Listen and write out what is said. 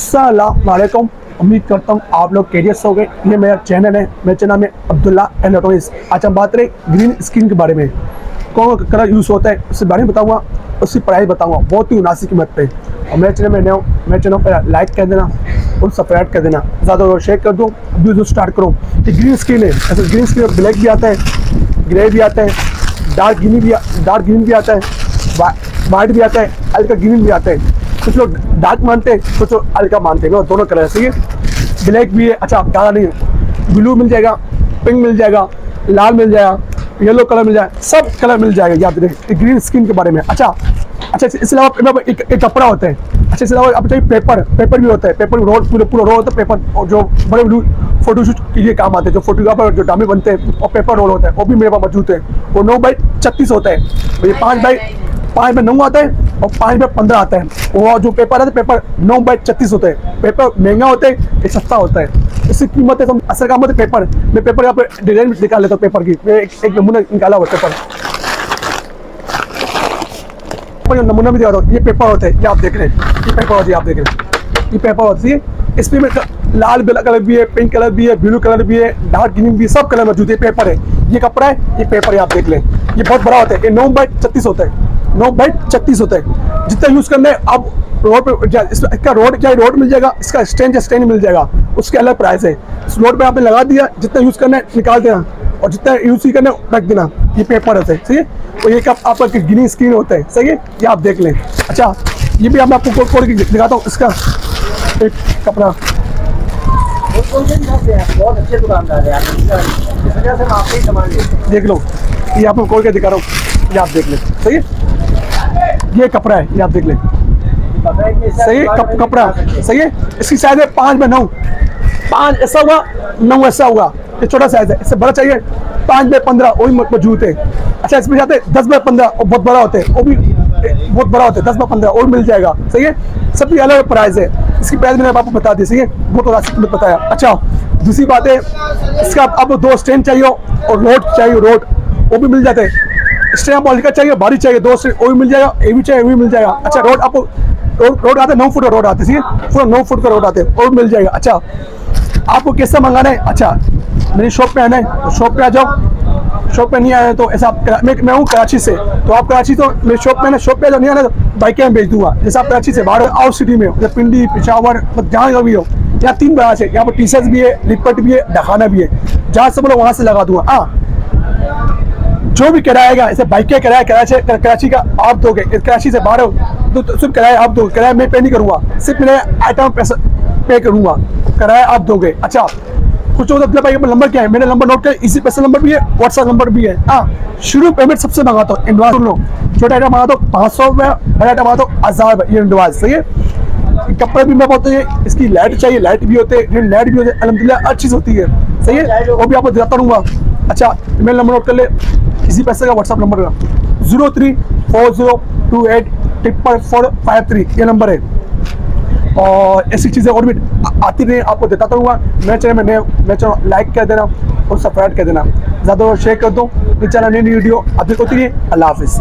अस्सलाम वालेकुम। उम्मीद करता हूँ आप लोग कैरियर्स हो गए। ये मेरा चैनल है, मेरे चैनल में अब्दुल्ला इलेक्ट्रॉनिक्स। आज हम बात करें ग्रीन स्क्रीन के बारे में, कौन कलर यूज़ होता है उसके बारे में बताऊँगा, उसकी प्राइस बताऊँगा बहुत ही मुनासिब कीमत पे। और मेरे चैनल में नए हो, मेरे चैनल पर लाइक कर देना और सब्सक्राइब कर देना, ज़्यादा शेयर कर दो। अभी जो स्टार्ट करो, ये ग्रीन स्क्रीन है। ऐसे ग्रीन स्क्रीन ब्लैक भी आता है, ग्रे भी आता है, डार्क ग्रीन भी आता है, वाइट भी आता है, हल्का ग्रीन भी आता है। कुछ लोग डार्क मानते हैं, कुछ लोग हल्का मानते हैं, दोनों कलर है। सही है, ब्लैक भी है, अच्छा काला नहीं है, ब्लू मिल जाएगा, पिंक मिल जाएगा, लाल मिल जाएगा, येलो कलर मिल जाएगा, सब कलर मिल जाएगा। याद रखें ग्रीन स्क्रीन के बारे में। अच्छा, इसके अलावा एक कपड़ा होता है। अच्छा, इसके अलावा अब चाहिए पेपर भी होता है। पेपर रोड पूरा रोल होता है पेपर, और जो बड़े फोटोशूट के लिए काम आते हैं, जो फोटोग्राफर जो डामी बनते हैं, और पेपर रोल होता है, वो भी मेरे पास मौजूद है। वो 9x36 होता है, ये 5x9 आता है और 5x15 आता है। वो जो पेपर आता है, पेपर 9x36 होता है। पेपर महंगा होता है, ये सस्ता होता है। इसकी कीमत है, असल काम होता है पेपर। मैं पेपर यहाँ पे डिजाइन निकाल लेता हूँ पेपर की। मैं एक नमूना निकाला हुआ पेपर, नमूना भी दिखा रहा हूँ। ये पेपर होते हैं, ये आप देख रहे हैं, ये पेपर होती है, आप देख रहे हैं, ये पेपर होती है। इसमें लाल कलर भी है, पिंक कलर भी है, ब्लू कलर भी है, डार्क ग्रीन भी, सब कलर मौजूद है। पेपर है, ये कपड़ा है, ये पेपर है, आप देख लें। ये बहुत बड़ा होता है, ये 9x36 होता है, 9x36 होता है। जितना यूज करना है आप रोड पे, इसका रोड मिल जाएगा, इसका स्टैंड मिल जाएगा, उसके अलग प्राइस है। इस रोड पे आपने लगा दिया, जितना यूज करना है निकाल देना, और जितना यूज ही करना है रख देना। ये पेपर होता है, सही है। और ये कप आपका ग्रीन स्क्रीन होता है, सही है, ये आप देख लें। अच्छा, ये भी मैं आपको खोल के दिखाता हूँ। इसका एक कपड़ा, बहुत अच्छे दुकानदार है, इस वजह से हम आपसे ही सामान लेते हैं। देख लो, ये आपको खोल के दिखा रहा हूँ, ये आप देख लें, सही है। ये कपड़ा है, ये आप देख लें, सही है, कपड़ा सही है। इसकी साइज है 5x9, 5 ऐसा हुआ, 9 ऐसा हुआ। ये छोटा साइज है, इससे बड़ा चाहिए 5x15, वही मौजूद है। अच्छा, इसमें जाते हैं 10x15, और बहुत बड़ा होते हैं, वो भी बहुत बड़ा होता है, 10x15 और मिल जाएगा, सही है। सबकी अलग प्राइस है, इसकी प्राइस मैंने आपको बता दी, सही है, बहुत राशि कीमत बताया। अच्छा, दूसरी बात है, इसका आपको 2 स्टैंड चाहिए और रोड चाहिए, रोड वो भी मिल जाते हैं। स्टैंड हल्का चाहिए, भारी चाहिए, 2 स्टैंड वो भी मिल जाएगा, ये भी चाहिए, वो भी मिल जाएगा। अच्छा, रोड आपको रोड आते हैं, 9 फुट का रोड आते हैं, पूरा 9 फुट का रोड आते हैं, और मिल जाएगा। अच्छा, आपको कैसे मंगाना है? अच्छा, मेरी शॉप पे आना है तो शॉप पे आ जाओ, शॉप पे नहीं आया तो ऐसा मैं हूँ कराची से, तो आप कराची तो मेरे शॉप पे आना, शॉप पे आ जाओ, नहीं आना तो बाइकें में भेज दूंगा। जैसे आप कराची से बाहर आउट सिटी में हो, पिंडी, पिशावर, जहाँ का भी हो, यहाँ 3 ब्रांच है। यहाँ पर टी-शर्ट भी है, लिपट भी है, ढखाना भी है, जहाँ से बोलो वहाँ से लगा दूंगा। हाँ, जो भी किराएगा, ऐसे बाइकें किराया कराची का आप दोगे, कराची से बाहर हो तो सिर्फ किराया आप दोगे, किराया मैं पे नहीं करूँगा, सिर्फ मेरे आइटम पैसा पे करूँगा, किराया आप दोगे। अच्छा, कुछ भाई नंबर क्या है, मेरा नंबर नोट कर, इसी पैसा नंबर भी है, व्हाट्सएप नंबर भी है। हाँ, शुरू पेमेंट सबसे मंगाता हूँ, एडवांस लो, छोटा आइटम मंगाता हूँ 500 रुपये, बड़ा आइटम मंगाता हूँ 1000 रुपये, ये एडवांस, सही है। कपड़े भी मैं बोलते हैं, इसकी लाइट चाहिए, लाइट भी होते हैं, लाइट भी होते हैं, अल्हम्दुलिल्लाह अच्छी होती है, सही है, वो भी आपको दिखाता रहूँगा। अच्छा, मेरा नंबर नोट कर ले, इसी पैसे का व्हाट्सएप नंबर का 0340284453, ये नंबर है। और ऐसी चीज़ें और भी आती रही आपको देता रहूँगा। मेरे चैनल में मेरे चैनल लाइक कर देना और सब्सक्राइब कर देना, ज़्यादा शेयर कर दो। मेरे चैनल नई वीडियो अभी होती है। अल्लाह हाफिज़।